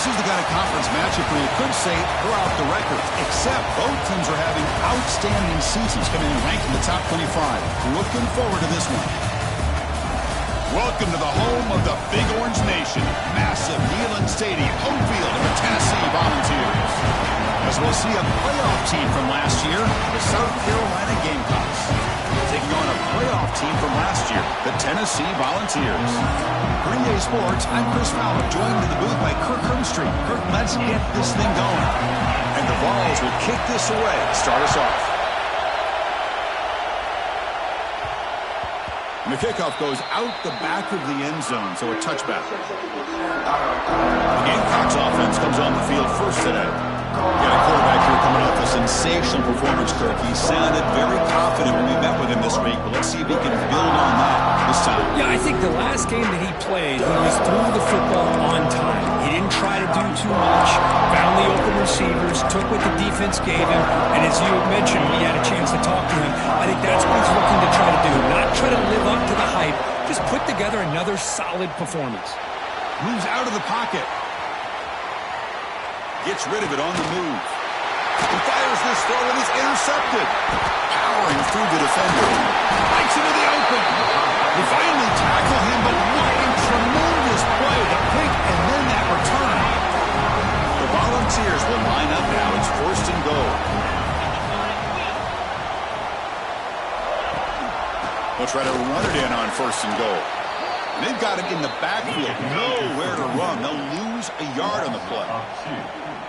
This is the kind of conference matchup where you could say they're off the records, except both teams are having outstanding seasons, coming in ranked in the top 25. Looking forward to this one. Welcome to the home of the Big Orange Nation. Massive Neyland Stadium, home field of the Tennessee Volunteers. As we'll see a playoff team from last year, the South Carolina Gamecocks, taking on a playoff team from last year, the Tennessee Volunteers. Green Day Sports, I'm Chris Fowler, joined in the booth by Kirk Hermstreet. Kirk, let's get this thing going. And the Vols will kick this away, start us off. And the kickoff goes out the back of the end zone, so a touchback. The Gamecocks offense comes on the field first today. Got a quarterback here coming off a sensational performance, Kirk. He sounded very confident when we met with him this week, but let's see if he can build on that this time. Yeah, I think the last game that he played, he was through the football on time. He didn't try to do too much, found the open receivers, took what the defense gave him, and as you mentioned, we had a chance to talk to him. I think that's what he's looking to try to do, not try to live up to the hype, just put together another solid performance. Moves out of the pocket. Gets rid of it on the move. He fires this throw and he's intercepted. Powering through the defender. Breaks into the open. They finally tackle him, but what a tremendous play. The pick and then that return. The Volunteers will line up now. It's first and goal. They'll try to run it in on first and goal. And they've got him in the backfield. Nowhere to run. They'll lose a yard on the play.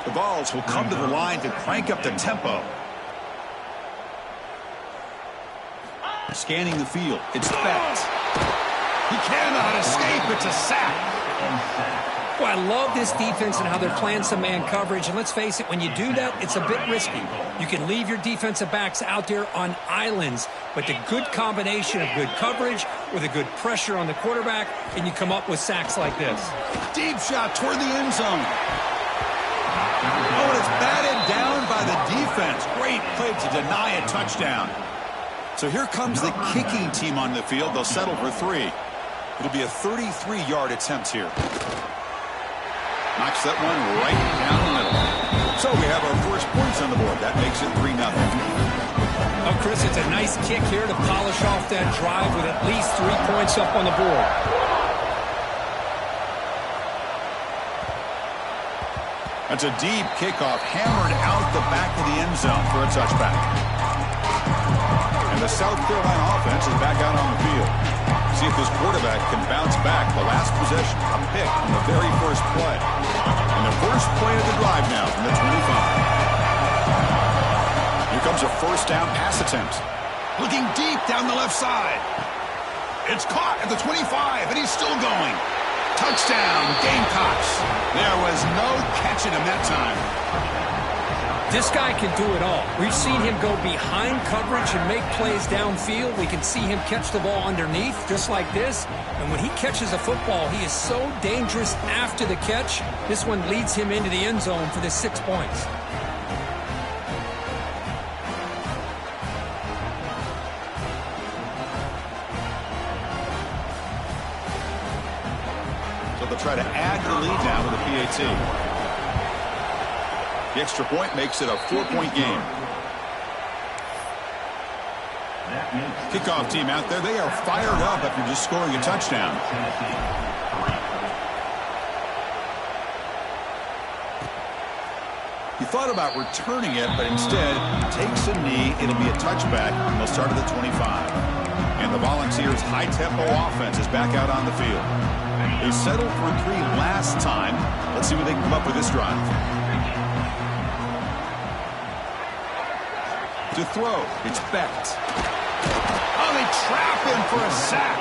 The Vols will come to the line to crank up the tempo. Scanning the field. It's Becht. He cannot escape. It's a sack. Well, I love this defense and how they're playing some man coverage. And let's face it, when you do that, it's a bit risky. You can leave your defensive backs out there on islands. But the good combination of good coverage with a good pressure on the quarterback, and you come up with sacks like this. Deep shot toward the end zone. Oh, and it's batted down by the defense. Great play to deny a touchdown. So here comes the kicking team on the field. They'll settle for 3. It'll be a 33-yard attempt here. Knocks that one right down the middle. So we have our first points on the board. That makes it 3-0. Oh, Chris, it's a nice kick here to polish off that drive with at least 3 points up on the board. That's a deep kickoff, hammered out the back of the end zone for a touchback. And the South Carolina offense is back out on the field. See if this quarterback can bounce back. The last possession, a pick on the very first play. And the first play of the drive now from the 25. Here comes a first down pass attempt. Looking deep down the left side. It's caught at the 25, and he's still going. Touchdown, Gamecocks. There was no catching him that time. This guy can do it all. We've seen him go behind coverage and make plays downfield. We can see him catch the ball underneath, just like this. And when he catches a football, he is so dangerous after the catch. This one leads him into the end zone for the 6 points. They'll try to add the lead now with a PAT. The extra point makes it a 4-point game. Kickoff team out there. They are fired up after just scoring a touchdown. He thought about returning it, but instead takes a knee. It'll be a touchback, and they'll start at the 25. And the Volunteers' high-tempo offense is back out on the field. They settled for 3 last time. Let's see what they come up with this drive. To throw, it's Becht. Oh, they trap him for a sack.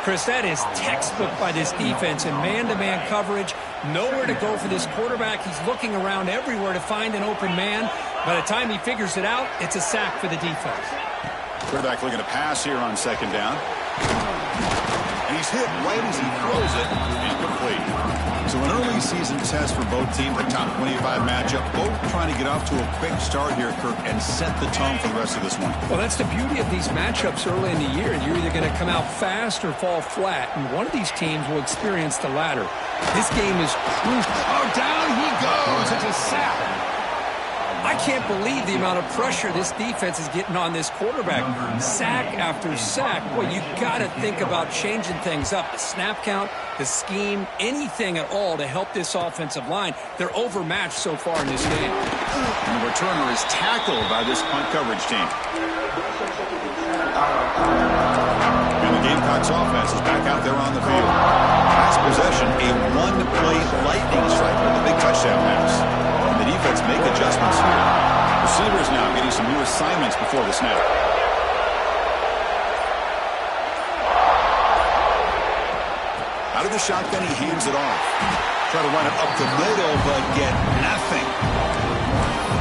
Chris, that is textbook by this defense in man-to-man coverage. Nowhere to go for this quarterback. He's looking around everywhere to find an open man. By the time he figures it out, it's a sack for the defense. Quarterback looking to pass here on second down. And he's hit right as he throws it. Incomplete. So an early season test for both teams, a top 25 matchup, both trying to get off to a quick start here, Kirk, and set the tone for the rest of this one. Well, that's the beauty of these matchups early in the year. You're either going to come out fast or fall flat, and one of these teams will experience the latter. This game is crucial. Oh, down he goes. It's a sack. I can't believe the amount of pressure this defense is getting on this quarterback. Sack after sack. Boy, you got to think about changing things up. The snap count, the scheme, anything at all to help this offensive line. They're overmatched so far in this game. And the returner is tackled by this punt coverage team. And the Gamecocks offense is back out there on the field. Last possession, a one-play lightning strike with the big touchdown pass. The defense make adjustments here. Receivers now getting some new assignments before the snap. Out of the shotgun, he hands it off. Try to run it up the middle, but get nothing.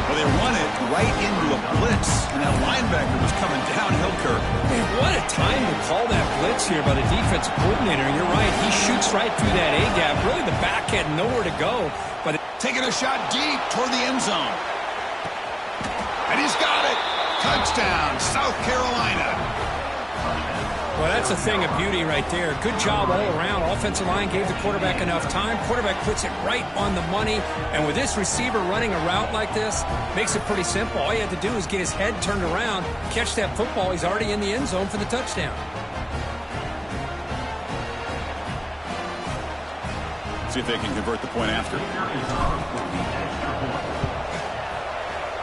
Well, they run it right into a blitz, and that linebacker was coming downhill, Kirk. Man, what a time to call that blitz here by the defensive coordinator. And you're right, he shoots right through that A-gap. Really, the back had nowhere to go. But taking a shot deep toward the end zone. And he's got it. Touchdown, South Carolina. Well, that's a thing of beauty right there. Good job all around. Offensive line gave the quarterback enough time. Quarterback puts it right on the money. And with this receiver running a route like this, makes it pretty simple. All you have to do is get his head turned around, catch that football. He's already in the end zone for the touchdown. See if they can convert the point after.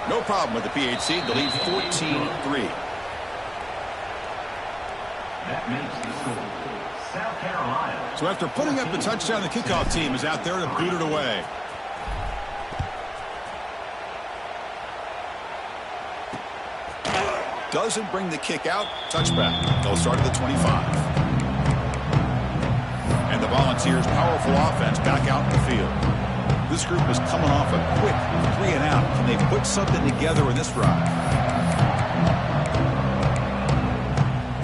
No problem with the PHC. The lead 14-3. That makes the score South Carolina. So after putting up the touchdown, the kickoff team is out there to boot it away. Doesn't bring the kick out. Touchback. They'll start at the 25. And the Volunteers' powerful offense back out in the field. This group is coming off a quick 3-and-out. Can they put something together in this drive?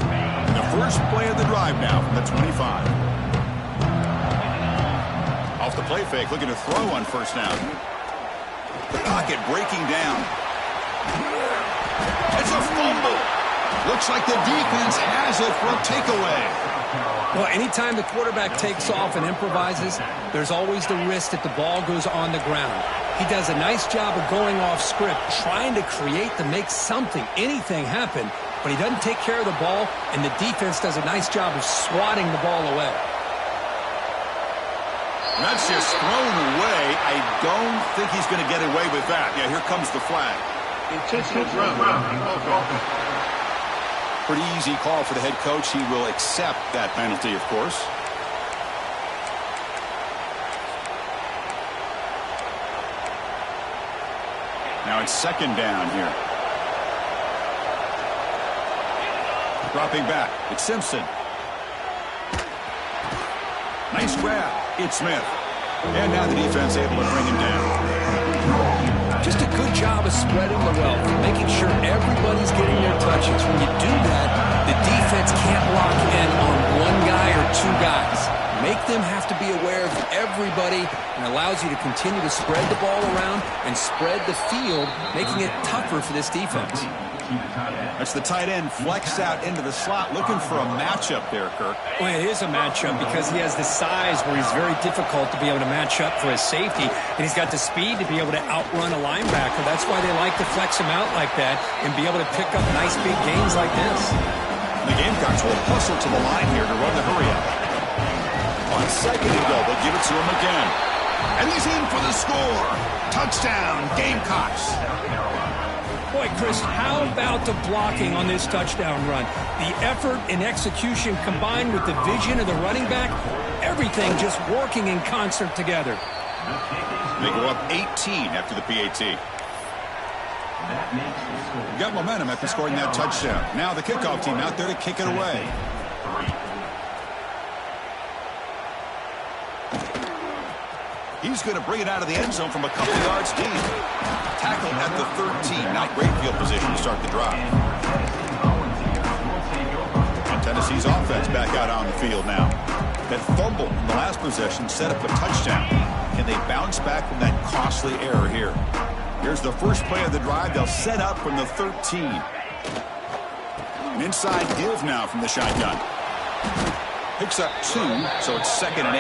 And the first play of the drive now from the 25. Off the play fake, looking to throw on first down. The pocket breaking down. It's a fumble. Looks like the defense has it for a takeaway. Well, anytime the quarterback takes off and improvises, there's always the risk that the ball goes on the ground. He does a nice job of going off script, trying to create to make something, anything happen, but he doesn't take care of the ball, and the defense does a nice job of swatting the ball away. That's just thrown away. I don't think he's going to get away with that. Yeah, here comes the flag. Intentional grounding. Pretty easy call for the head coach. He will accept that penalty, of course. Now it's second down here. Dropping back. It's Simpson. Nice grab. It's Smith. And now the defense able to bring him down. Just a good job of spreading the wealth, making sure everybody's getting their touches. When you do that, the defense can't lock in on one guy or two guys. Make them have to be aware of everybody, and allows you to continue to spread the ball around and spread the field, making it tougher for this defense. That's the tight end flexed out into the slot, looking for a matchup there, Kirk. Well, it is a matchup because he has the size where he's very difficult to be able to match up for his safety, and he's got the speed to be able to outrun a linebacker. That's why they like to flex him out like that and be able to pick up nice big gains like this. The Gamecocks will hustle to the line here to run the hurry up. On second and goal, they'll give it to him again. And he's in for the score. Touchdown, Gamecocks. Boy, Chris, how about the blocking on this touchdown run? The effort and execution combined with the vision of the running back, everything just working in concert together. They go up 18 after the PAT. Got momentum after scoring that touchdown. Now the kickoff team out there to kick it away. He's going to bring it out of the end zone from a couple yards deep. Tackle at the 13. Not great field position to start the drive. And Tennessee's offense back out on the field now. That fumble in the last possession set up a touchdown. Can they bounce back from that costly error here? Here's the first play of the drive. They'll set up from the 13. An inside give now from the shotgun. Picks up 2, so it's 2nd and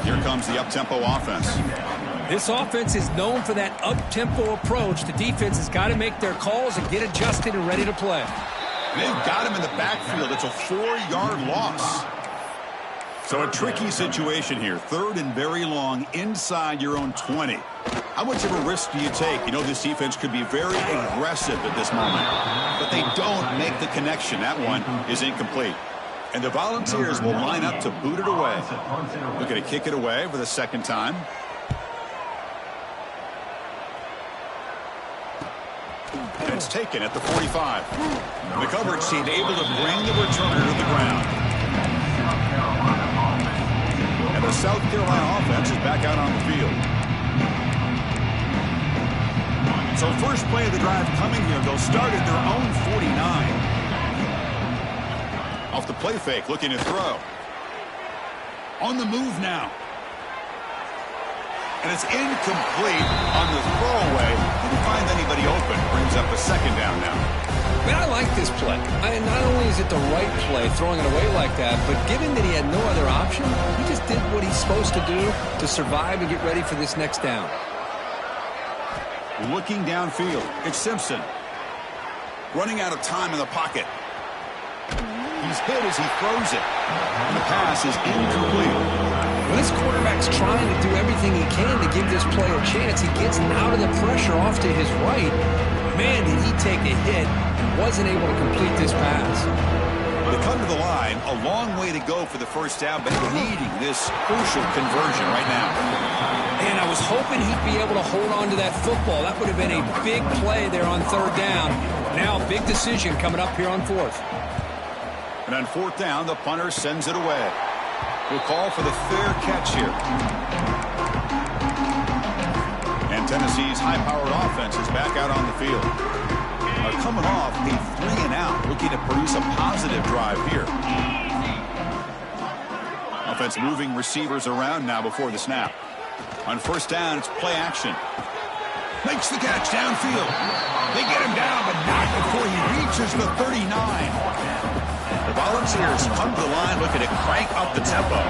8. Here comes the up-tempo offense. This offense is known for that up-tempo approach. The defense has got to make their calls and get adjusted and ready to play. And they've got him in the backfield. It's a 4-yard loss. So a tricky situation here. 3rd and very long inside your own 20. How much of a risk do you take? You know this defense could be very aggressive at this moment, but they don't make the connection. That one is incomplete. And the Volunteers will line up to boot it away. Looking to kick it away for the 2nd time. And it's taken at the 45. The coverage team able to bring the returner to the ground. And the South Carolina offense is back out on the field. So first play of the drive coming here. They'll start at their own 49. Off the play fake, looking to throw. On the move now. And it's incomplete on the throwaway. Didn't find anybody open. Brings up a 2nd down now. Man, I like this play. Not only is it the right play, throwing it away like that, but given that he had no other option, he just did what he's supposed to do to survive and get ready for this next down. Looking downfield, it's Simpson. Running out of time in the pocket. He's hit as he throws it. And the pass is incomplete. When this quarterback's trying to do everything he can to give this play a chance, he gets out of the pressure off to his right. Man, did he take a hit and wasn't able to complete this pass. They come to the line, a long way to go for the first down, but needing this crucial conversion right now. And I was hoping he'd be able to hold on to that football. That would have been a big play there on 3rd down. Now a big decision coming up here on 4th. And on 4th down, the punter sends it away. We'll call for the fair catch here. And Tennessee's high-powered offense is back out on the field. Coming off a 3-and-out, looking to produce a positive drive here. Offense moving receivers around now before the snap. On 1st down, it's play action. Makes the catch downfield. They get him down, but not before he reaches the 39. The Volunteers come to the line looking to crank up the tempo.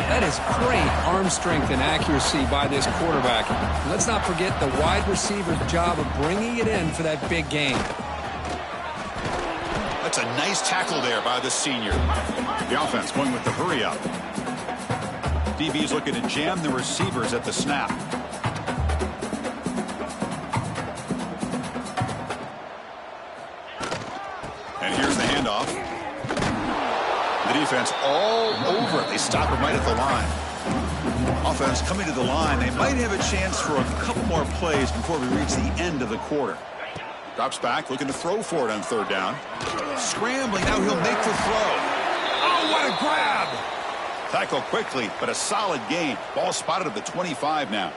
That is great arm strength and accuracy by this quarterback. Let's not forget the wide receiver's job of bringing it in for that big game. That's a nice tackle there by the senior. The offense going with the hurry up. DB's looking to jam the receivers at the snap. And here's the handoff. The defense all over it. They stop him right at the line. Offense coming to the line. They might have a chance for a couple more plays before we reach the end of the quarter. Drops back, looking to throw for it on 3rd down. Scrambling, now he'll make the throw. Oh, what a grab! Tackle quickly, but a solid gain. Ball spotted at the 25 now.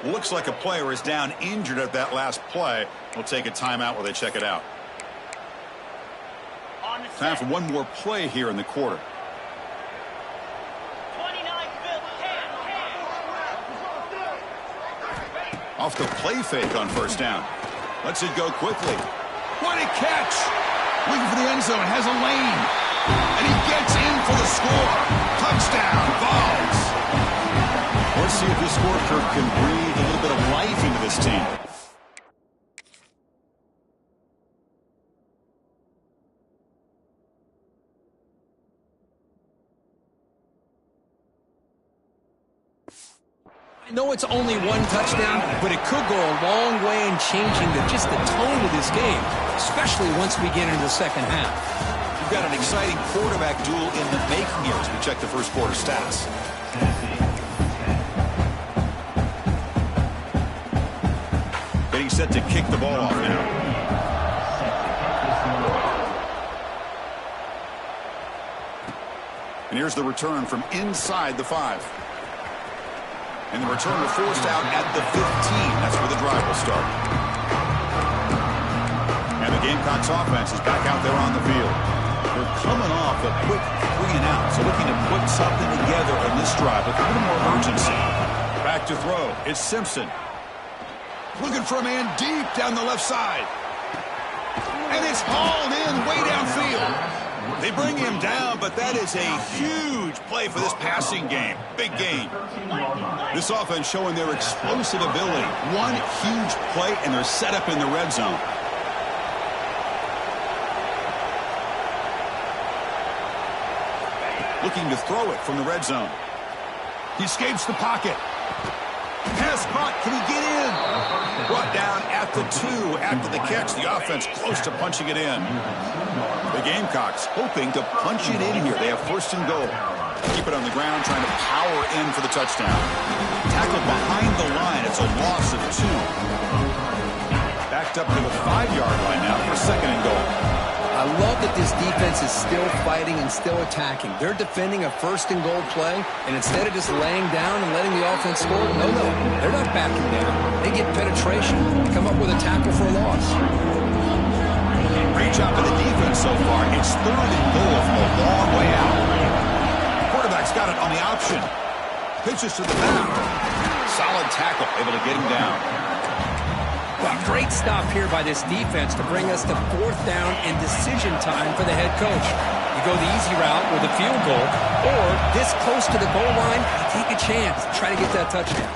Looks like a player is down injured at that last play. We'll take a timeout while they check it out. Time for one more play here in the quarter. 29, Off the play fake on 1st down. Lets it go quickly. What a catch! Looking for the end zone, has a lane. And he gets in for the score. Touchdown, Vols. Let's see if this score curve can breathe a little bit of life into this team. I know it's only one touchdown, but it could go a long way in changing just the tone of this game, especially once we get into the 2nd half. You've got an exciting quarterback duel in the making here as we check the first quarter stats. Getting set to kick the ball off now. And here's the return from inside the 5. And the returner forced out at the 15. That's where the drive will start. And the Gamecocks offense is back out there on the field. They're coming off a quick 3-and-out, so looking to put something together on this drive with a little more urgency. Back to throw. It's Simpson. Looking for a man deep down the left side. And it's hauled in way downfield. They bring him down, but that is a huge play for this passing game. Big gain. This offense showing their explosive ability. One huge play, and they're set up in the red zone. Looking to throw it from the red zone. He escapes the pocket. Pass caught. Can he get in? Brought down at the 2 after the catch. The offense close to punching it in. The Gamecocks hoping to punch it in here. They have 1st and goal. Keep it on the ground, trying to power in for the touchdown. Tackled behind the line. It's a loss of 2. Backed up to the 5-yard line now for 2nd and goal. I love that this defense is still fighting and still attacking. They're defending a 1st and goal play, and instead of just laying down and letting the offense score, no, they're not backing down. They get penetration, come up with a tackle for a loss. Reach out to the defense so far. It's 3rd and goal from a long way out. Quarterback's got it on the option. Pitches to the back. Solid tackle, able to get him down. Well, great stop here by this defense to bring us to 4th down and decision time for the head coach. You go the easy route with a field goal, or this close to the goal line, take a chance, try to get that touchdown.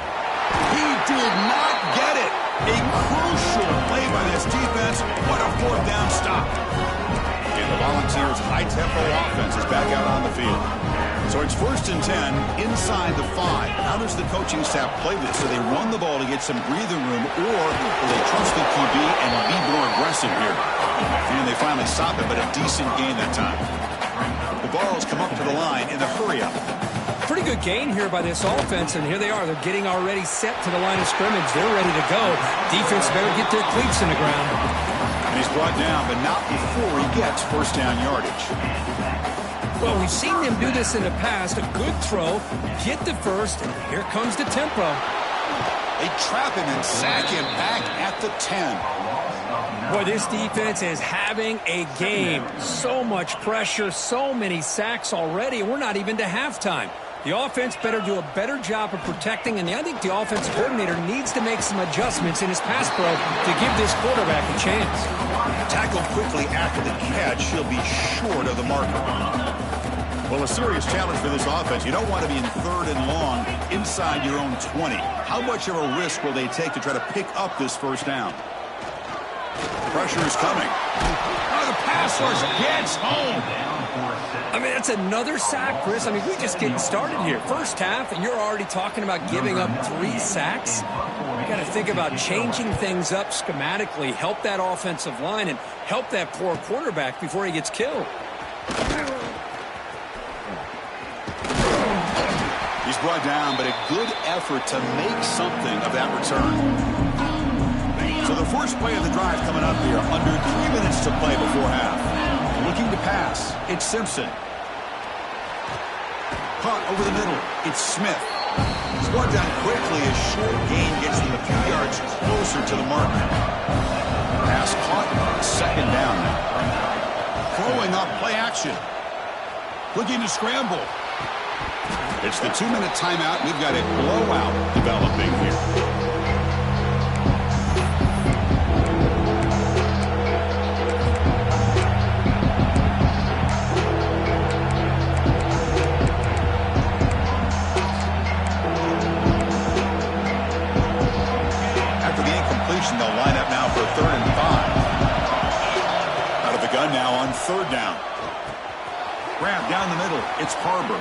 He did not get it. A crucial play by this defense. What a 4th down stop. And the Volunteers' high-tempo offense is back out on the field. So it's 1st and 10 inside the 5. How does the coaching staff play this? Do they run the ball to get some breathing room, or do they trust the QB and be more aggressive here? And they finally stop it, but a decent gain that time. The balls come up to the line in a hurry-up. Pretty good gain here by this offense, and here they are. They're getting already set to the line of scrimmage. They're ready to go. Defense better get their cleats in the ground. And he's brought down, but not before he gets 1st down yardage. Well, we've seen them do this in the past. A good throw, get the 1st, and here comes the tempo. They trap him and sack him back at the 10. Boy, this defense is having a game. So much pressure, so many sacks already, and we're not even to halftime. The offense better do a better job of protecting, and I think the offensive coordinator needs to make some adjustments in his pass pro to give this quarterback a chance. Tackled quickly after the catch, he'll be short of the marker. Well, a serious challenge for this offense. You don't want to be in 3rd and long inside your own 20. How much of a risk will they take to try to pick up this 1st down? Pressure is coming. Oh, the pass rush gets home. I mean, that's another sack, Chris. I mean, we're just getting started here. 1st half, and you're already talking about giving up 3 sacks. You got to think about changing things up schematically, help that offensive line, and help that poor quarterback before he gets killed. He's brought down, but a good effort to make something of that return. So the first play of the drive coming up here, under 3 minutes to play before half. Looking to pass, it's Simpson. Caught over the middle, it's Smith. He's brought down quickly. A short gain gets them a few yards closer to the mark. Pass caught, 2nd down now. Throwing up, play action. Looking to scramble. It's the 2-minute timeout. We've got a blowout developing here. After the incompletion, they'll line up now for 3rd and 5. Out of the gun now on 3rd down. Grab down the middle. It's Harbor.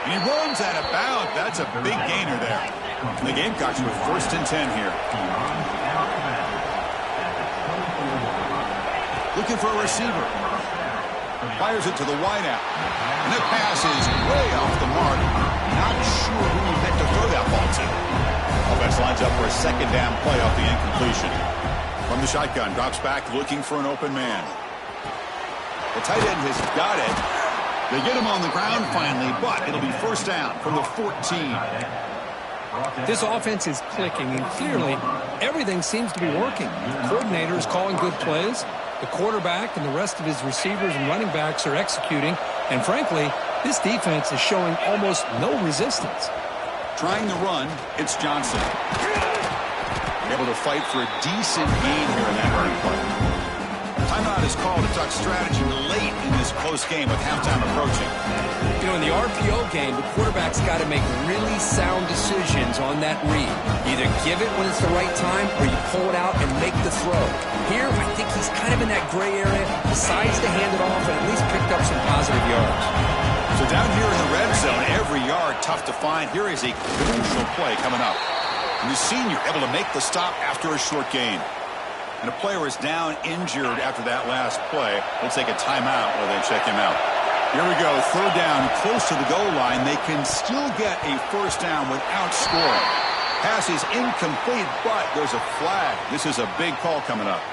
And he runs out of bounds. That's a big gainer there. And the Gamecocks with 1st and 10 here. Looking for a receiver. Fires it to the wideout. And the pass is way off the mark. Not sure who he meant to throw that ball to. Offense lines up for a 2nd down play off the incompletion. From the shotgun, drops back looking for an open man. The tight end has got it. They get him on the ground finally, but it'll be 1st down from the 14. This offense is clicking, and clearly everything seems to be working. The coordinator is calling good plays. The quarterback and the rest of his receivers and running backs are executing. And frankly, this defense is showing almost no resistance. Trying to run, it's Johnson. Able to fight for a decent gain here in that running play. Timeout is called to talk strategy late in this close game with halftime approaching. You know, in the RPO game, the quarterback's got to make really sound decisions on that read. Either give it when it's the right time or you pull it out and make the throw. Here, I think he's kind of in that gray area, decides to hand it off and at least picked up some positive yards. So down here in the red zone, every yard tough to find. Here is a crucial play coming up. And the senior able to make the stop after a short gain. And a player is down injured after that last play. They'll take a timeout while they check him out. Here we go, third down, close to the goal line. They can still get a first down without scoring. Pass is incomplete, but there's a flag. This is a big call coming up.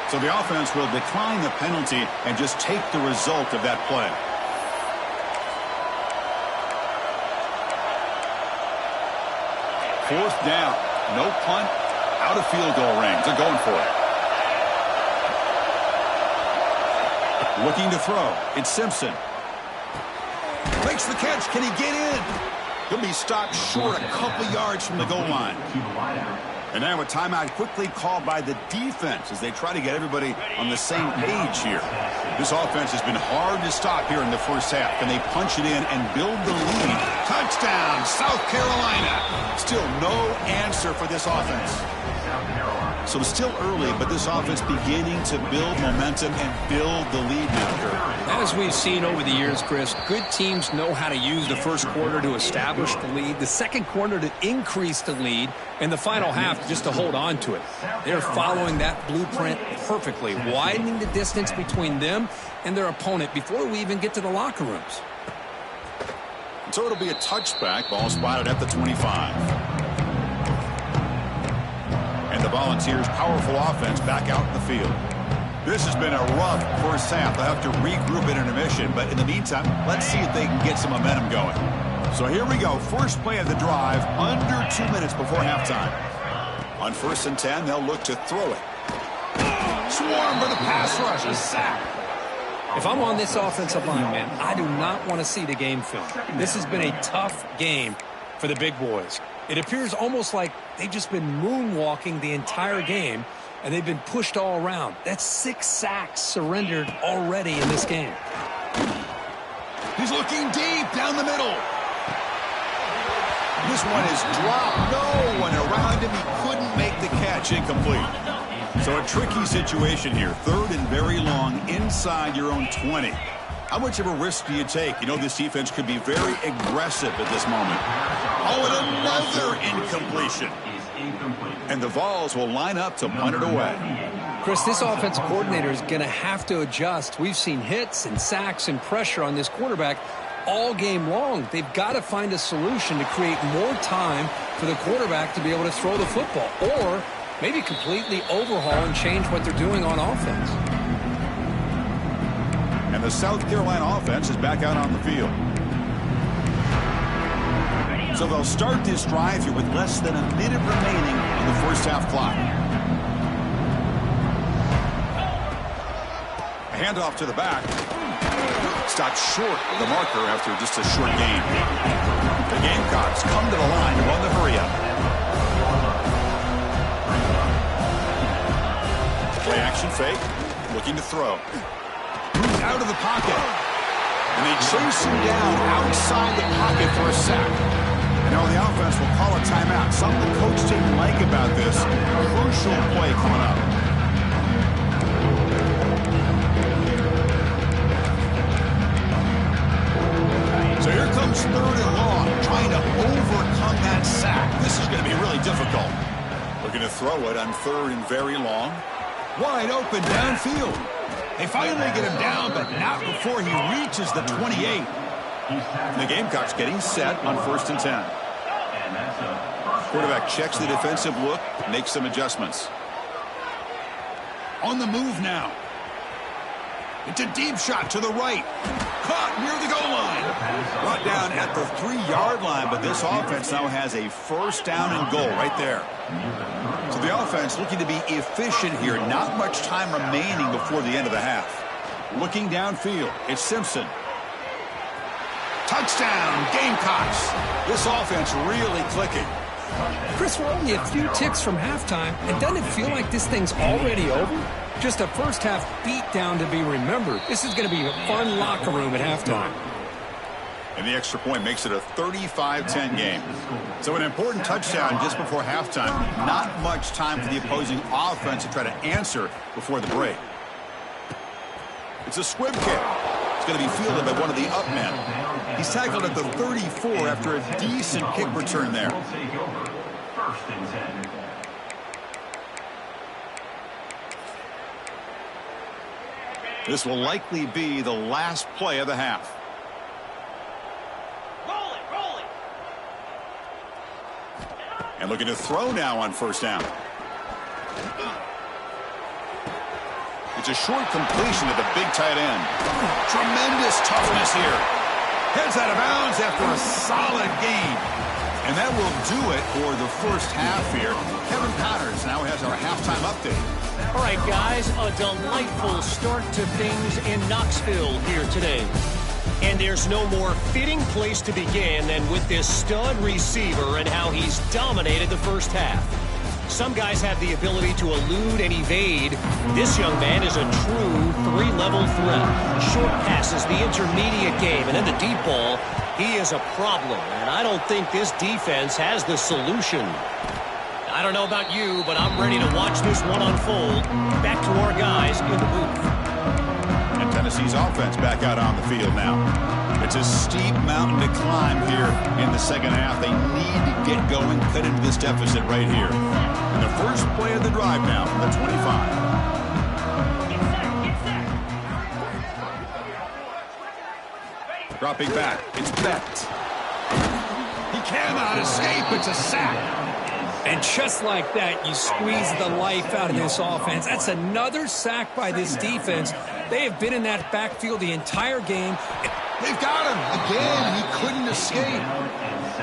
So the offense will decline the penalty and just take the result of that play. Fourth down, no punt, out of field goal range. They're going for it. Looking to throw. It's Simpson. Makes the catch. Can he get in? He'll be stopped short a couple yards from the goal line. And now a timeout quickly called by the defense as they try to get everybody on the same page here. This offense has been hard to stop here in the first half. Can they punch it in and build the lead? Touchdown, South Carolina. Still no answer for this offense. So it's still early, but this offense beginning to build momentum and build the lead now. As we've seen over the years, Chris, good teams know how to use the first quarter to establish the lead, the second quarter to increase the lead, and the final half just to hold on to it. They're following that blueprint perfectly, widening the distance between them and their opponent before we even get to the locker rooms. So it'll be a touchback, ball spotted at the 25. And the Volunteers' powerful offense back out in the field. This has been a rough first half. They'll have to regroup in intermission, but in the meantime, let's see if they can get some momentum going. So here we go. First play of the drive, under 2 minutes before halftime. On 1st and 10, they'll look to throw it. Swarm for the pass rush, a sack. If I'm on this offensive line, man, I do not want to see the game film. This has been a tough game for the big boys. It appears almost like they've just been moonwalking the entire game, and they've been pushed all around. That's 6 sacks surrendered already in this game. He's looking deep down the middle. This one is dropped. No one around him. He couldn't make the catch. Incomplete. So a tricky situation here. 3rd and very long inside your own 20. How much of a risk do you take? You know this defense could be very aggressive at this moment. Oh, and another incompletion. And the Vols will line up to punt it away. Chris, this offensive coordinator is going to have to adjust. We've seen hits and sacks and pressure on this quarterback all game long. They've got to find a solution to create more time for the quarterback to be able to throw the football, or maybe completely overhaul and change what they're doing on offense. And the South Carolina offense is back out on the field. So they'll start this drive here with less than a minute remaining on the first half clock. A handoff to the back. Stopped short of the marker after just a short gain. The Gamecocks come to the line to run the hurry-up. Play action fake. Looking to throw. Moved out of the pocket. And they chase him down outside the pocket for a sack. And now the offense will call a timeout. Something the coach didn't like about this. Crucial play coming up. So here comes 3rd and long, trying to overcome that sack. This is going to be really difficult. Looking to throw it on 3rd and very long. Wide open downfield. They finally get him down, but not before he reaches the 28. The Gamecocks getting set on 1st and 10. Quarterback checks the defensive look, makes some adjustments. On the move now. It's a deep shot to the right. Caught near the goal line. Brought down at the 3-yard line, but this offense now has a first down and goal right there. So the offense looking to be efficient here. Not much time remaining before the end of the half. Looking downfield, it's Simpson. Touchdown, Gamecocks. This offense really clicking. Chris, we're only a few ticks from halftime, and doesn't it feel like this thing's already over? Just a first-half beatdown to be remembered. This is going to be a fun locker room at halftime. And the extra point makes it a 35-10 game. So an important touchdown just before halftime. Not much time for the opposing offense to try to answer before the break. It's a squib kick. It's going to be fielded by one of the up men. He's tackled at the 34 after a decent kick return there. First and 10. This will likely be the last play of the half. And looking to throw now on first down. It's a short completion to the big tight end. Tremendous toughness here. Heads out of bounds after a solid game. And that will do it for the first half here. Kevin Connors now has our halftime update. All right, guys, a delightful start to things in Knoxville here today. And there's no more fitting place to begin than with this stud receiver and how he's dominated the first half. Some guys have the ability to elude and evade. This young man is a true three-level threat. Short passes, the intermediate game, and then the deep ball. He is a problem, and I don't think this defense has the solution. I don't know about you, but I'm ready to watch this one unfold. Back to our guys in the booth. And Tennessee's offense back out on the field now. It's a steep mountain to climb here in the second half. They need to get going, cut into this deficit right here. And the first play of the drive now from the 25. Dropping back, it's Bett. He cannot escape, it's a sack. And just like that, you squeeze the life out of this offense. That's another sack by this defense. They have been in that backfield the entire game. They've got him again. He couldn't escape.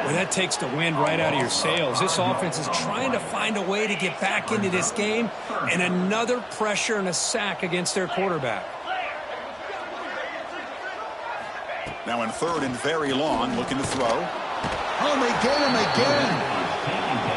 Well, that takes the wind right out of your sails. This offense is trying to find a way to get back into this game, and another pressure and a sack against their quarterback. Now in third and very long, looking to throw. Oh, they get him again.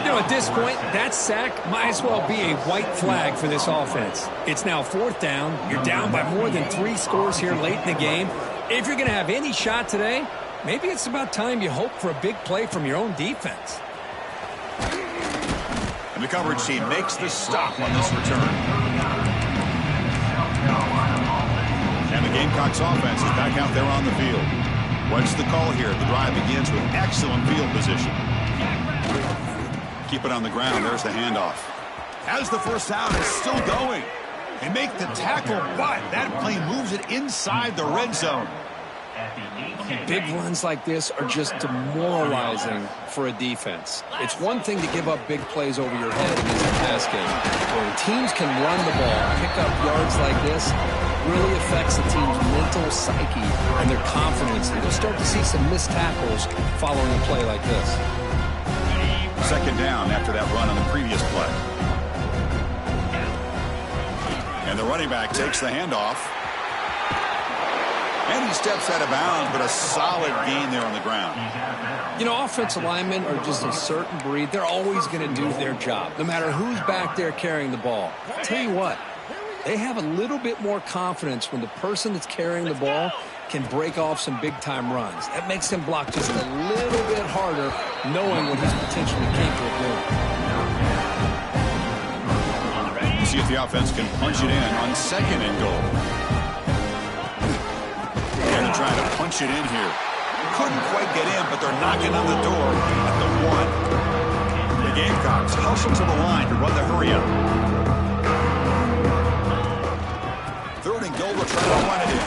You know, at this point, that sack might as well be a white flag for this offense. It's now fourth down. You're down by more than 3 scores here late in the game. If you're going to have any shot today, maybe it's about time you hope for a big play from your own defense. And the coverage team makes the stop on this return. And the Gamecocks offense is back out there on the field. What's the call here? The drive begins with excellent field position. Keep it on the ground. There's the handoff. As the first down is still going. They make the tackle, but that play moves it inside the red zone. Big runs like this are just demoralizing for a defense. It's one thing to give up big plays over your head in this pass game. When teams can run the ball, pick up yards like this, really affects the team's mental psyche and their confidence. And you'll start to see some missed tackles following a play like this. Second down after that run on the previous play. And the running back takes the handoff. And he steps out of bounds, but a solid gain there on the ground. You know, offensive linemen are just a certain breed. They're always going to do their job, no matter who's back there carrying the ball. I'll tell you what, they have a little bit more confidence when the person that's carrying the ball can break off some big-time runs. That makes him block just a little bit harder, knowing what he's potentially capable of doing. See if the offense can punch it in on second and goal. And they're trying to punch it in here. Couldn't quite get in, but they're knocking on the door at the 1. The Gamecocks hustle to the line to run the hurry-up. Third and goal, they'll try to run it in.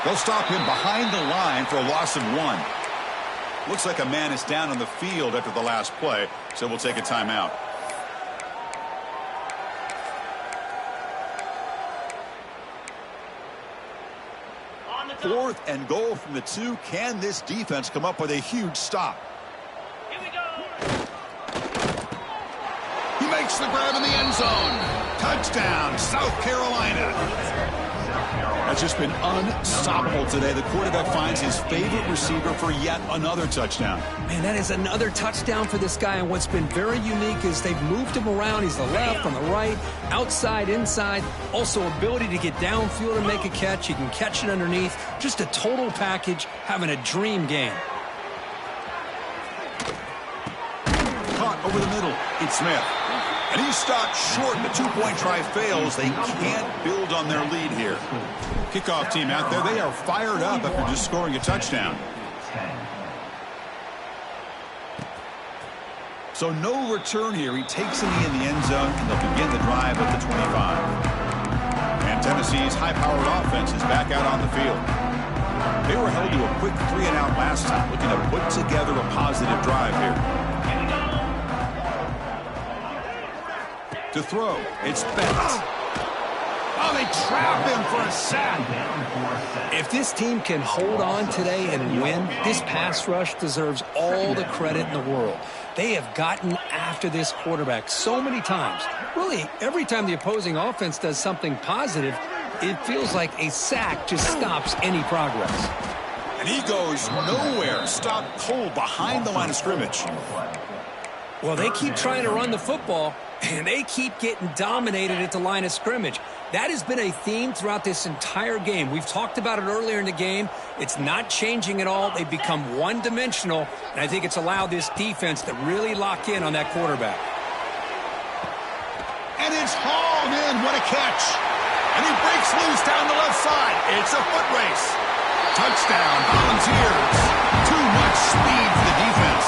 They'll stop him behind the line for a loss of 1. Looks like a man is down on the field after the last play, so we'll take a timeout. 4th and goal from the 2. Can this defense come up with a huge stop? Here we go. He makes the grab in the end zone. Touchdown, South Carolina. That's just been unstoppable today. The quarterback finds his favorite receiver for yet another touchdown. Man, that is another touchdown for this guy, and what's been very unique is they've moved him around. He's the left, on the right, outside, inside. Also, ability to get downfield and make a catch. He can catch it underneath. Just a total package, having a dream game. Caught over the middle. It's Smith. And he's stopped short. The 2-point try fails. They can't build on their lead here. Kickoff team out there. They are fired up after just scoring a touchdown. So no return here. He takes it in the end zone, and they'll begin the drive at the 25. And Tennessee's high-powered offense is back out on the field. They were held to a quick 3-and-out last time, looking to put together a positive drive here. To throw, it's Bennett. Oh, they trap him for a sack. If this team can hold on today and win, this pass rush deserves all the credit in the world. They have gotten after this quarterback so many times. Really, every time the opposing offense does something positive, it feels like a sack just stops any progress. And he goes nowhere. Stopped cold behind the line of scrimmage. Well, they keep trying to run the football, and they keep getting dominated at the line of scrimmage. That has been a theme throughout this entire game. We've talked about it earlier in the game. It's not changing at all. They've become one-dimensional, and I think it's allowed this defense to really lock in on that quarterback. And it's hauled in. What a catch. And he breaks loose down the left side. It's a foot race. Touchdown, Volunteers. Too much speed for the defense.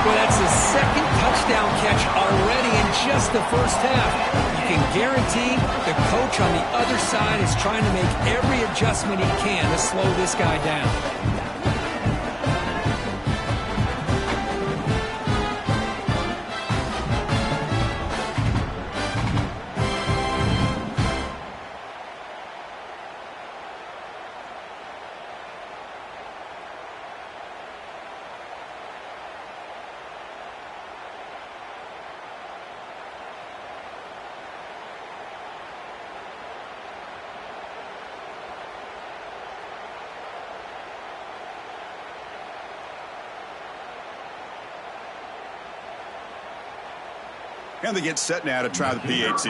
Well, that's his second touchdown catch already in just the first half. You can guarantee the coach on the other side is trying to make every adjustment he can to slow this guy down. And they get set now to try the PAT.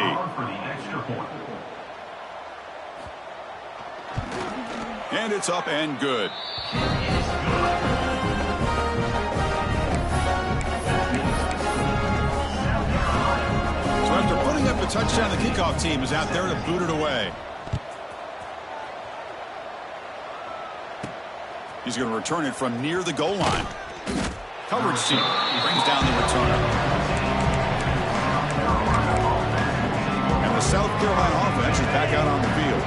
And it's up and good. So after putting up a touchdown, the kickoff team is out there to boot it away. He's going to return it from near the goal line. Coverage team brings down the return. The South Carolina offense is back out on the field.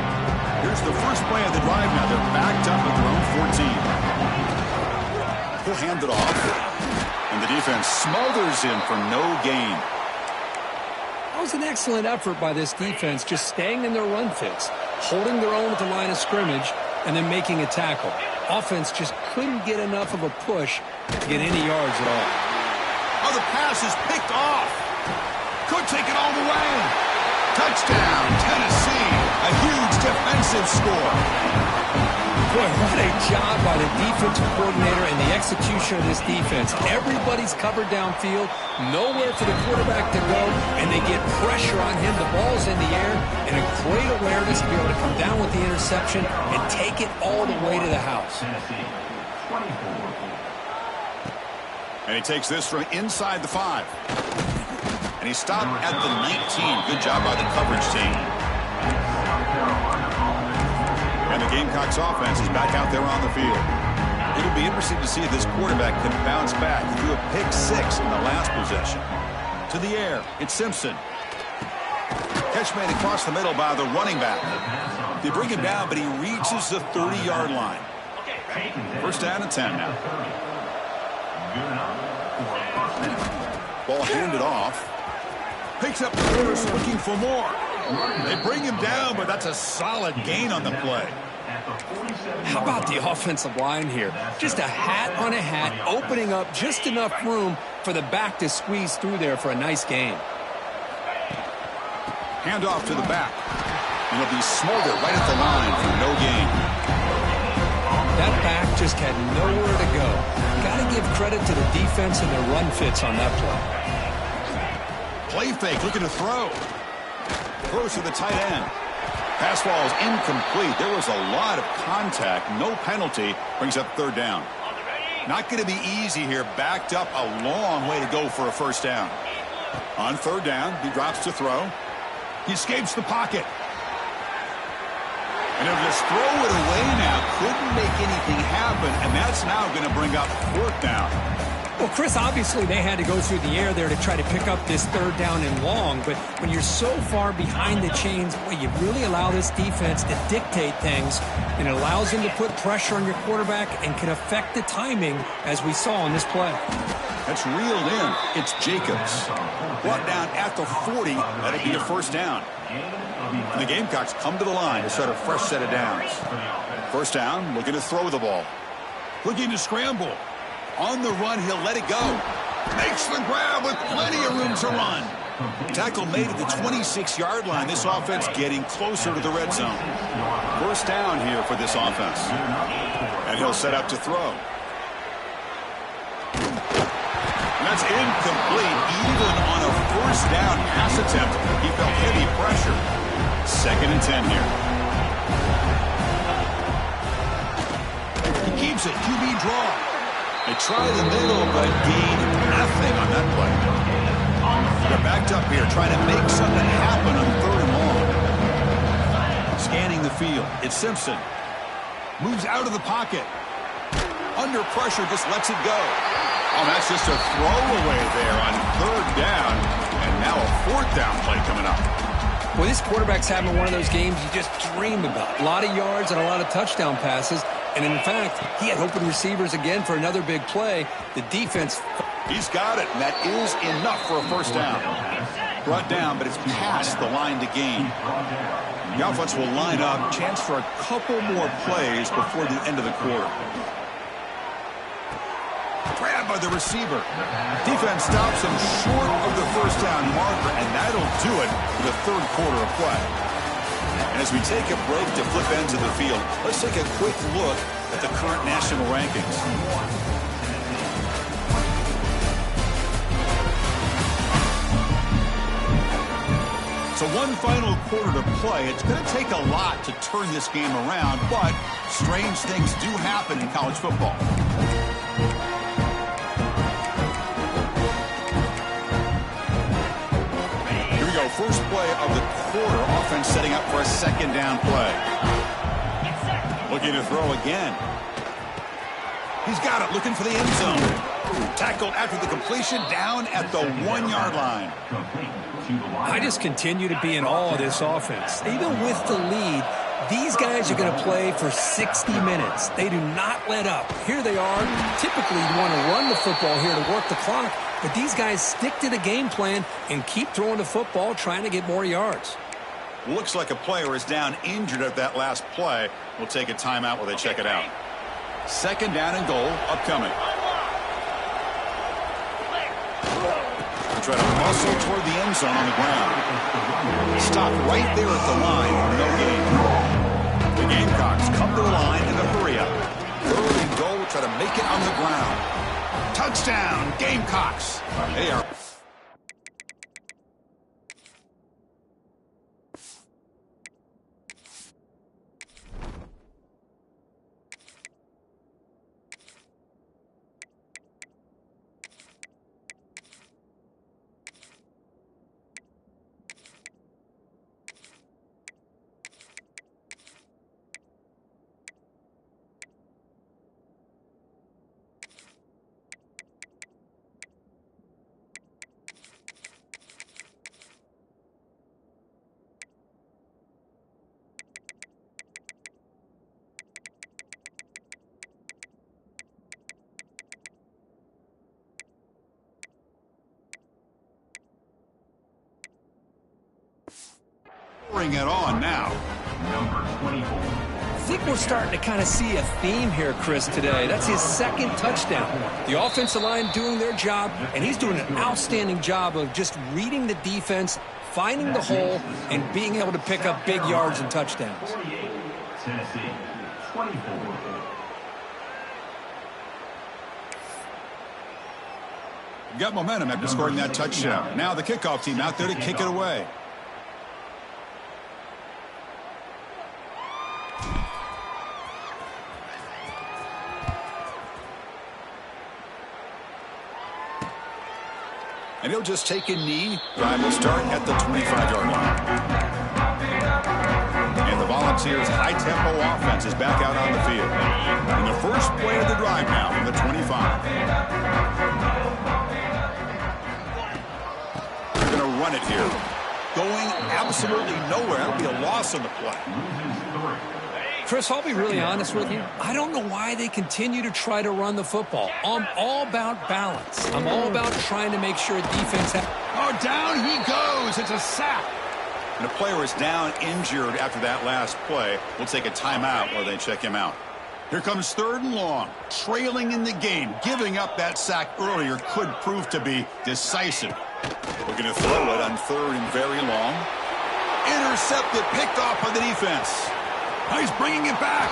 Here's the first play of the drive now. They're backed up at their own 14. He'll hand it off. And the defense smothers him for no gain. That was an excellent effort by this defense, just staying in their run fits, holding their own at the line of scrimmage, and then making a tackle. Offense just couldn't get enough of a push to get any yards at all. Oh, the pass is picked off. Could take it all the way. Touchdown, Tennessee. A huge defensive score. Boy, what a job by the defensive coordinator and the execution of this defense. Everybody's covered downfield, nowhere for the quarterback to go, and they get pressure on him. The ball's in the air, and a great awareness to be able to come down with the interception and take it all the way to the house. And he takes this from inside the 5. And he stopped at the 19. Good job by the coverage team. And the Gamecocks offense is back out there on the field. It'll be interesting to see if this quarterback can bounce back. He threw a pick 6 in the last possession. To the air, it's Simpson. Catch made across the middle by the running back. They bring him down, but he reaches the 30-yard line. First down and 10 now. Ball handed off. Picks up the first, looking for more. They bring him down, but that's a solid gain on the play. at the 47. How about the offensive line here? Just a hat on a hat, opening up just enough room for the back to squeeze through there for a nice gain. Handoff to the back. And he'll be smothered right at the line for no gain. That back just had nowhere to go. Got to give credit to the defense and their run fits on that play. Play fake, looking to throw. Throws to the tight end. Pass ball is incomplete. There was a lot of contact. No penalty. Brings up third down. Not going to be easy here. Backed up a long way to go for a first down. On third down, he drops to throw. He escapes the pocket. And he'll just throw it away now. Couldn't make anything happen, and that's now going to bring up fourth down. Well, Chris, obviously they had to go through the air there to try to pick up this third down and long, but when you're so far behind the chains, boy, you really allow this defense to dictate things, and it allows them to put pressure on your quarterback and can affect the timing, as we saw in this play. That's reeled in. It's Jacobs. Brought down at the 40. That'll be a first down. And the Gamecocks come to the line to start a fresh set of downs. First down, looking to throw the ball. Looking to scramble. On the run, he'll let it go. Makes the grab with plenty of room to run. Tackle made at the 26-yard line. This offense getting closer to the red zone. First down here for this offense. And he'll set up to throw. And that's incomplete. Even on a first down pass attempt, he felt heavy pressure. Second and 10 here. He keeps it. QB draw. They try the middle, but gain nothing on that play. They're backed up here, trying to make something happen on third and long. Scanning the field. It's Simpson. Moves out of the pocket. Under pressure, just lets it go. Oh, that's just a throwaway there on third down. And now a fourth down play coming up. Well, this quarterback's having one of those games you just dream about. A lot of yards and a lot of touchdown passes. And in fact, he had open receivers again for another big play. The defense... He's got it, and that is enough for a first down. Brought down, but it's past the line to gain. The offense will line up. Chance for a couple more plays before the end of the quarter. Grabbed by the receiver. Defense stops him short of the first down marker, and that'll do it for the third quarter of play. And as we take a break to flip ends of the field, let's take a quick look at the current national rankings. So one final quarter to play. It's going to take a lot to turn this game around, but strange things do happen in college football. Here we go. First play of the quarter. Offense setting up for a second down play. Looking to throw again. He's got it. Looking for the end zone. Tackled after the completion, down at the 1-yard line. I just continue to be in awe of this offense. Even with the lead, these guys are going to play for 60 minutes. They do not let up. Here they are. Typically, you want to run the football here to work the clock, but these guys stick to the game plan and keep throwing the football, trying to get more yards. Looks like a player is down injured at that last play. We'll take a timeout while they check it out. Second down and goal upcoming. Try to muscle toward the end zone on the ground. Stop right there at the line. No gain. The Gamecocks come to the line in a hurry up. Third and goal. Try to make it on the ground. Touchdown, Gamecocks. They are... Bring it on now. Number 24. I think we're starting to kind of see a theme here, Chris, today. That's his second touchdown. The offensive line doing their job, and he's doing an outstanding job of just reading the defense, finding the hole, and being able to pick up big yards and touchdowns. 48, Tennessee, 24. Got momentum after scoring that touchdown. Now the kickoff team out there to kick it away. And he'll just take a knee. Drive will start at the 25-yard line. And the Volunteers' high-tempo offense is back out on the field. And the first play of the drive now from the 25. They're going to run it here. Going absolutely nowhere. That'll be a loss on the play. Chris, I'll be really honest with you. I don't know why they continue to try to run the football. I'm all about balance. I'm all about trying to make sure defense... Oh, down he goes. It's a sack. And the player is down injured after that last play. We'll take a timeout while they check him out. Here comes 3rd and long. Trailing in the game. Giving up that sack earlier could prove to be decisive. Looking to throw it on 3rd and very long. Intercepted. Picked off by the defense. He's bringing it back.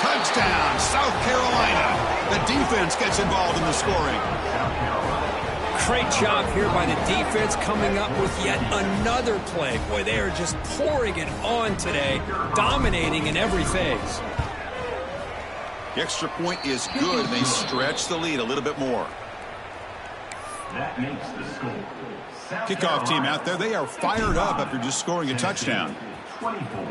Touchdown, South Carolina. The defense gets involved in the scoring. Great job here by the defense coming up with yet another play. Boy, they are just pouring it on today, dominating in every phase. The extra point is good. They stretch the lead a little bit more. That makes the score. Kickoff team out there. They are fired up after just scoring a touchdown. 24.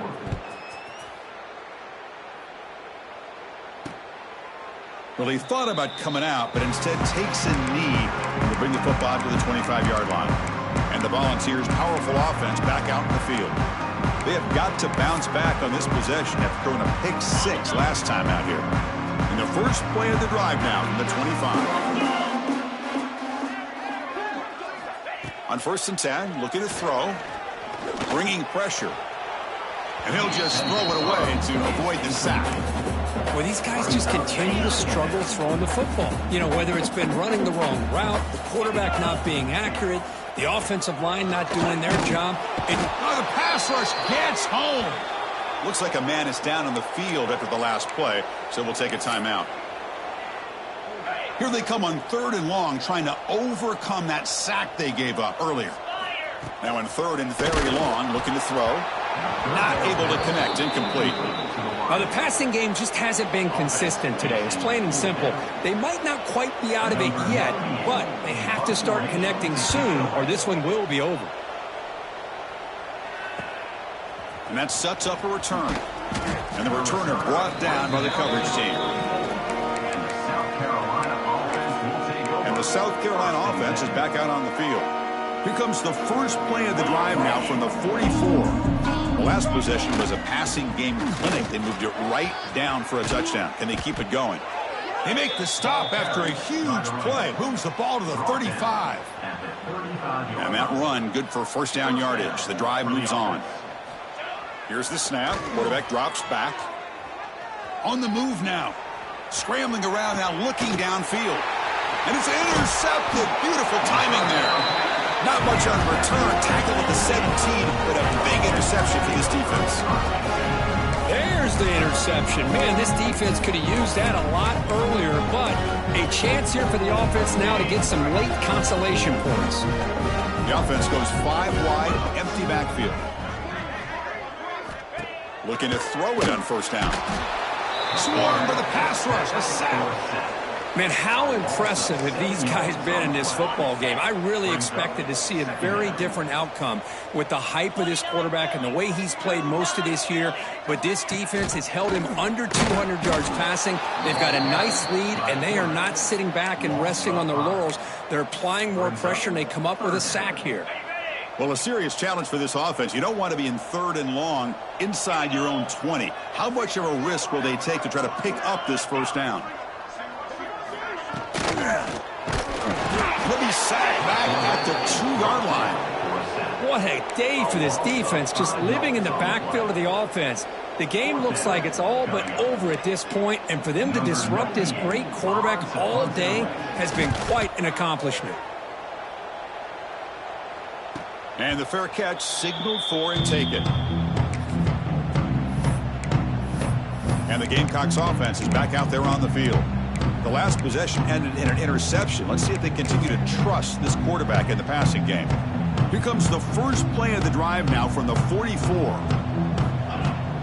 Well, he thought about coming out, but instead takes a knee to bring the football to the 25-yard line. And the Volunteers' powerful offense back out in the field. They have got to bounce back on this possession after throwing a pick-6 last time out here. And the first play of the drive now from the 25. On 1st and 10, looking to throw. Bringing pressure. And he'll just throw it away to avoid the sack. Well, these guys just continue to struggle throwing the football. You know, whether it's been running the wrong route, the quarterback not being accurate, the offensive line not doing their job. The pass rush gets home. Looks like a man is down on the field after the last play, so we'll take a timeout. Here they come on 3rd and long, trying to overcome that sack they gave up earlier. Now on 3rd and very long, looking to throw. Not able to connect, incomplete. Now, the passing game just hasn't been consistent today. It's plain and simple. They might not quite be out of it yet, but they have to start connecting soon or this one will be over. And that sets up a return. And the returner brought down by the coverage team. And the South Carolina offense is back out on the field. Here comes the first play of the drive now from the 44. The last possession was a passing game clinic. They moved it right down for a touchdown. Can they keep it going? They make the stop after a huge play. Moves the ball to the 35. And that run, good for 1st down yardage. The drive moves on. Here's the snap. Quarterback drops back. On the move now. Scrambling around now, looking downfield. And it's intercepted. Beautiful timing there. Not much on return. Tackle at the 17, but a big interception for this defense. There's the interception. Man, this defense could have used that a lot earlier, but a chance here for the offense now to get some late consolation points. The offense goes 5 wide, empty backfield. Looking to throw it on 1st down. Swarmed by the pass rush. A sack. Man, how impressive have these guys been in this football game? I really expected to see a very different outcome with the hype of this quarterback and the way he's played most of this year. But this defense has held him under 200 yards passing. They've got a nice lead, and they are not sitting back and resting on their laurels. They're applying more pressure, and they come up with a sack here. Well, a serious challenge for this offense. You don't want to be in 3rd and long inside your own 20. How much of a risk will they take to try to pick up this 1st down? He'll be sacked back at the 2-yard line. What a day for this defense, just living in the backfield of the offense. The game looks like it's all but over at this point, and for them to disrupt this great quarterback all day has been quite an accomplishment. And the fair catch signaled for and taken. And the Gamecocks offense is back out there on the field. The last possession ended in an interception. Let's see if they continue to trust this quarterback in the passing game. Here comes the first play of the drive now from the 44.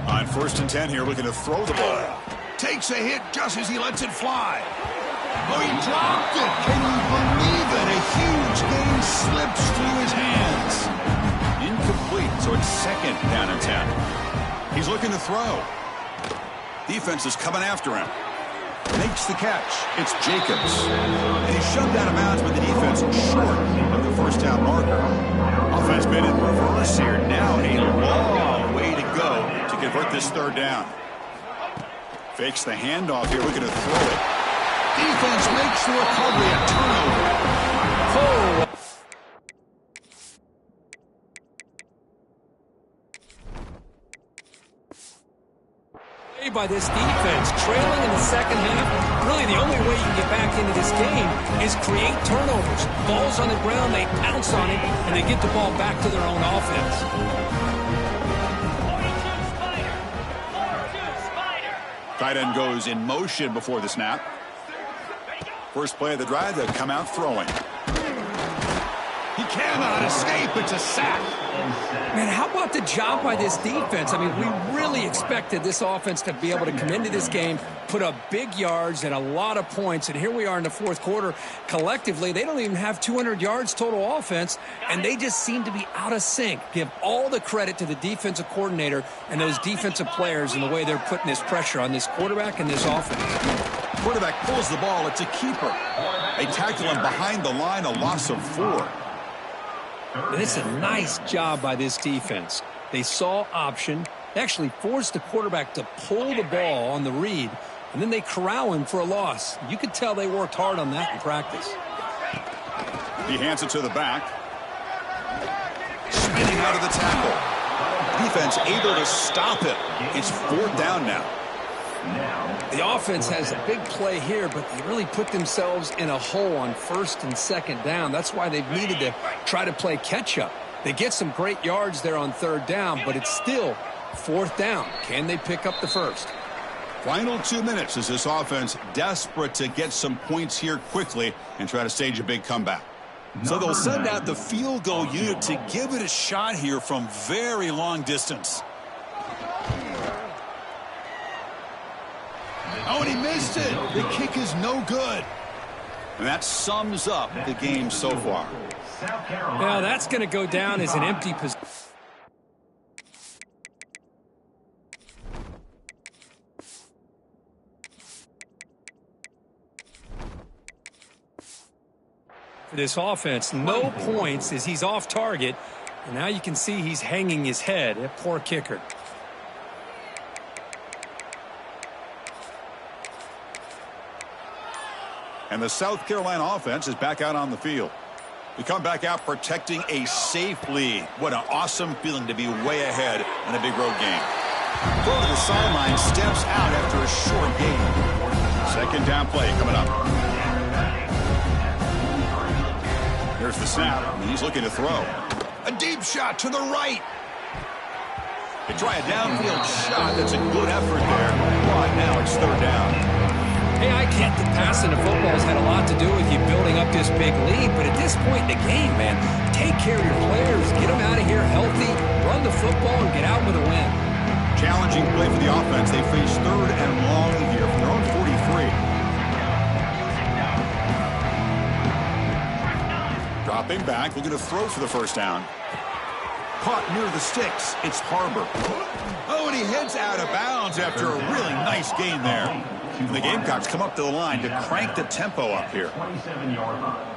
On 1st and 10 here, looking to throw the ball. Takes a hit just as he lets it fly. Oh, he dropped it. Can you believe it? A huge gain slips through his hands. Incomplete, so it's 2nd down and 10. He's looking to throw. Defense is coming after him. Makes the catch. It's Jacobs. And he's shoved out of bounds with the defense short of the first down marker. Offense made it reverse here. Now a long way to go to convert this 3rd down. Fakes the handoff here, looking to throw it. Defense makes the recovery, a turnover. Oh. By this defense, trailing in the 2nd half, really the only way you can get back into this game is create turnovers. Ball's on the ground, they pounce on it, and they get the ball back to their own offense. Tight end goes in motion before the snap. First play of the drive, they'll come out throwing. He cannot escape. It's a sack. Man, how about the job by this defense? I mean, we really expected this offense to be able to come into this game, put up big yards and a lot of points, and here we are in the 4th quarter. Collectively, they don't even have 200 yards total offense, and they just seem to be out of sync. Give all the credit to the defensive coordinator and those defensive players in the way they're putting this pressure on this quarterback and this offense. Quarterback pulls the ball. It's a keeper. They tackle him behind the line, a loss of 4. And it's a nice job by this defense. They saw option, actually forced the quarterback to pull the ball on the read, and then they corral him for a loss. You could tell they worked hard on that in practice. He hands it to the back. Spinning out of the tackle. Defense able to stop it. It's 4th down now. The offense has a big play here, but they really put themselves in a hole on 1st and 2nd down. That's why they've needed to try to play catch-up. They get some great yards there on 3rd down, but it's still 4th down. Can they pick up the 1st? Final 2 minutes as this offense desperate to get some points here quickly and try to stage a big comeback. So they'll send out the field goal unit to give it a shot here from very long distance. Oh, and he missed it. The kick is no good. And that sums up the game so far. Now that's going to go down as an empty position. For this offense, no points as he's off target. And now you can see he's hanging his head. That poor kicker. And the South Carolina offense is back out on the field. We come back out protecting a safe lead. What an awesome feeling to be way ahead in a big road game. Throw to the sideline, steps out after a short gain. 2nd down play coming up. There's the snap, and he's looking to throw. A deep shot to the right. They try a downfield shot. That's a good effort there. But now it's 3rd down. Hey, I get that passing the football has had a lot to do with you building up this big lead, but at this point in the game, man, take care of your players, get them out of here healthy, run the football, and get out with a win. Challenging play for the offense. They face 3rd and long here from their own 43. Dropping back, looking to throw for the 1st down. Caught near the sticks. It's Harbor. Oh, and he heads out of bounds after a really nice gain there. And the Gamecocks come up to the line to crank the tempo up here. 27-yard line.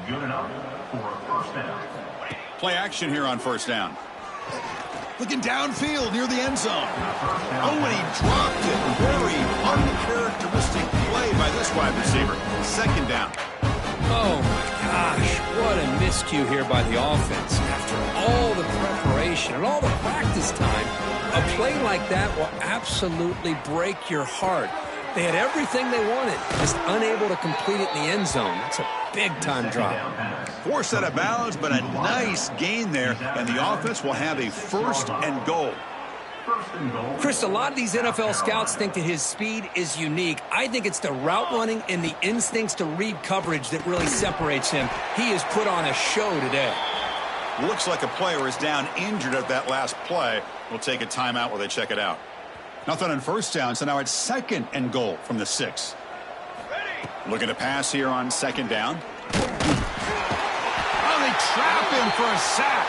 Good enough for a 1st down. Play action here on 1st down. Looking downfield near the end zone. Oh, and he dropped it. Very uncharacteristic play by this wide receiver. 2nd down. Oh, my gosh. What a miscue here by the offense. After all the preparation and all the practice time, a play like that will absolutely break your heart. They had everything they wanted, just unable to complete it in the end zone. That's a big-time drop. Forced out of bounds, but a nice gain there, and the offense will have a first and goal. Chris, a lot of these NFL scouts think that his speed is unique. I think it's the route running and the instincts to read coverage that really separates him. He has put on a show today. Looks like a player is down injured at that last play. We'll take a timeout while they check it out. Nothing on first down, so now it's second and goal from the 6. Looking to pass here on second down. Oh, they trap him for a sack.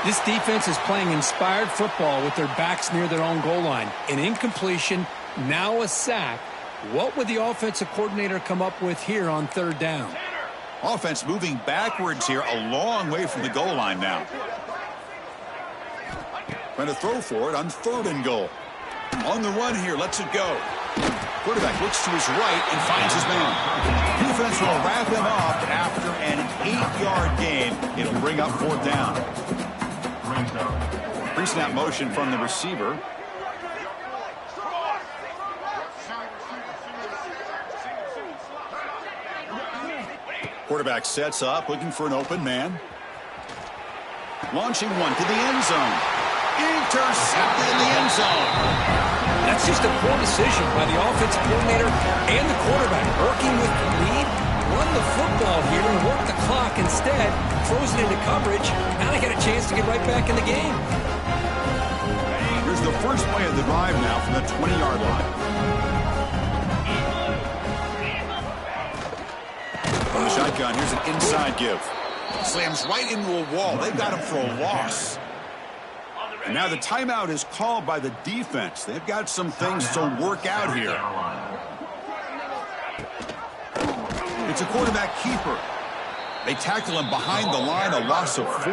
This defense is playing inspired football with their backs near their own goal line. An incompletion, now a sack. What would the offensive coordinator come up with here on third down? Offense moving backwards here, a long way from the goal line now. Trying to throw for it on third and goal. On the run here, lets it go. Quarterback looks to his right and finds his man. Defense will wrap him up after an 8-yard gain. It'll bring up fourth down. Pre-snap motion from the receiver. Quarterback sets up, looking for an open man. Launching one to the end zone. Intercepted in the end zone. That's just a poor decision by the offensive coordinator and the quarterback. Working with the lead, run the football here and work the clock instead. Throws it into coverage. Now they got a chance to get right back in the game. Here's the first play of the drive now from the 20-yard line. On the shotgun, here's an inside give. Slams right into a wall. They've got him for a loss. And now the timeout is called by the defense. They've got some things to work out here. It's a quarterback keeper. They tackle him behind the line, a loss of 4.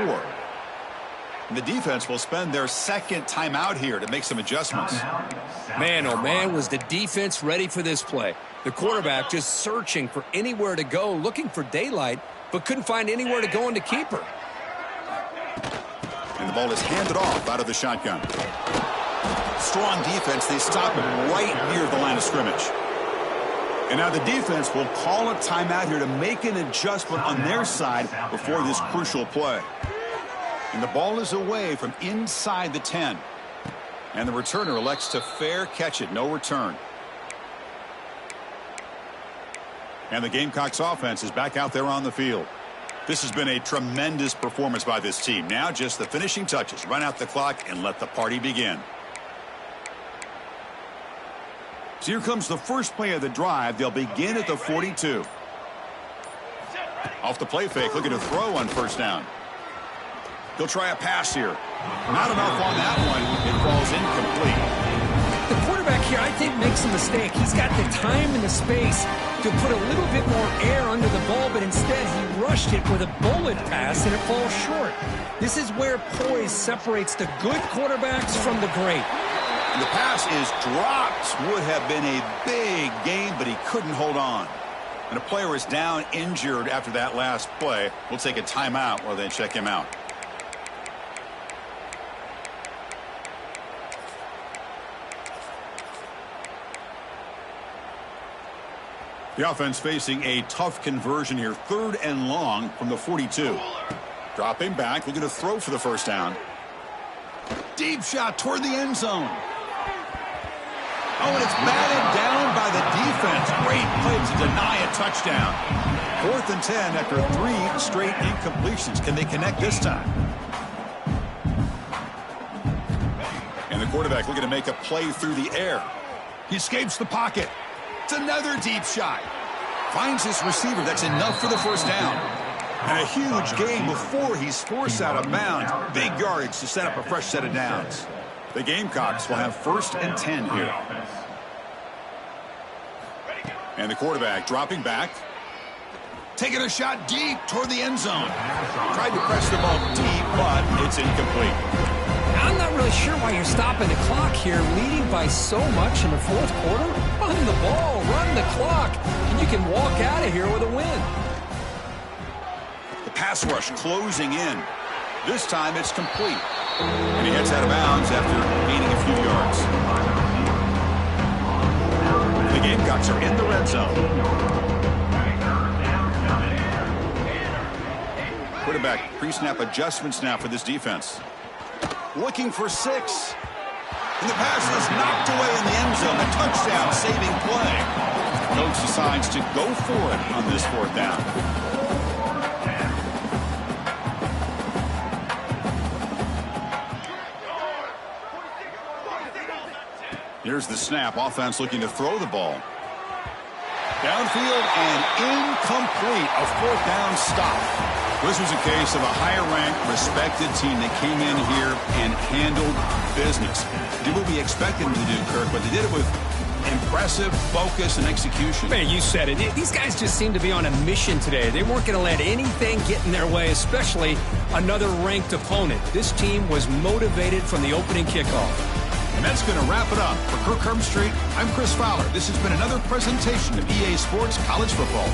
And the defense will spend their second timeout here to make some adjustments. Man, oh man, was the defense ready for this play. The quarterback just searching for anywhere to go, looking for daylight, but couldn't find anywhere to go into keeper. And the ball is handed off out of the shotgun. Strong defense. They stop it right near the line of scrimmage. And now the defense will call a timeout here to make an adjustment on their side before this crucial play. And the ball is away from inside the 10. And the returner elects to fair catch it. No return. And the Gamecocks offense is back out there on the field. This has been a tremendous performance by this team. Now just the finishing touches. Run out the clock and let the party begin. So here comes the first play of the drive. They'll begin at the 42. Off the play fake, looking to throw on first down. He'll try a pass here. Not enough on that one. It falls incomplete. The quarterback here, I think, makes a mistake. He's got the time and the space to put a little bit more air under the ball, but instead he rushed it with a bullet pass, and it falls short. This is where poise separates the good quarterbacks from the great. And the pass is dropped. Would have been a big gain, but he couldn't hold on. And a player is down injured after that last play. We'll take a timeout while they check him out. The offense facing a tough conversion here. 3rd and long from the 42. Dropping back, looking to throw for the first down. Deep shot toward the end zone. Oh, and it's batted down by the defense. Great play to deny a touchdown. 4th and 10 after 3 straight incompletions. Can they connect this time? And the quarterback looking to make a play through the air. He escapes the pocket. It's another deep shot. Finds his receiver. That's enough for the first down. And a huge gain before he's forced out of bounds. Big yardage to set up a fresh set of downs. The Gamecocks will have 1st and 10 here. And the quarterback dropping back. Taking a shot deep toward the end zone. Tried to press the ball deep, but it's incomplete. I'm not really sure why you're stopping the clock here, leading by so much in the 4th quarter. Run the ball, run the clock, and you can walk out of here with a win. pass rush closing in. This time it's complete. And he heads out of bounds after gaining a few yards. The Gamecocks are in the red zone. Quarterback pre-snap adjustments now for this defense. Looking for 6. And the pass is knocked away in the end zone. A touchdown saving play. Coach decides to go for it on this 4th down. Here's the snap. Offense looking to throw the ball. Downfield and incomplete. A 4th down stop. This was a case of a higher-ranked, respected team that came in here and handled business. Did what we expected them to do, Kirk, but they did it with impressive focus and execution. Man, you said it. These guys just seem to be on a mission today. They weren't going to let anything get in their way, especially another ranked opponent. This team was motivated from the opening kickoff. And that's going to wrap it up. For Kirk Herbstreit, I'm Chris Fowler. This has been another presentation of EA Sports College Football.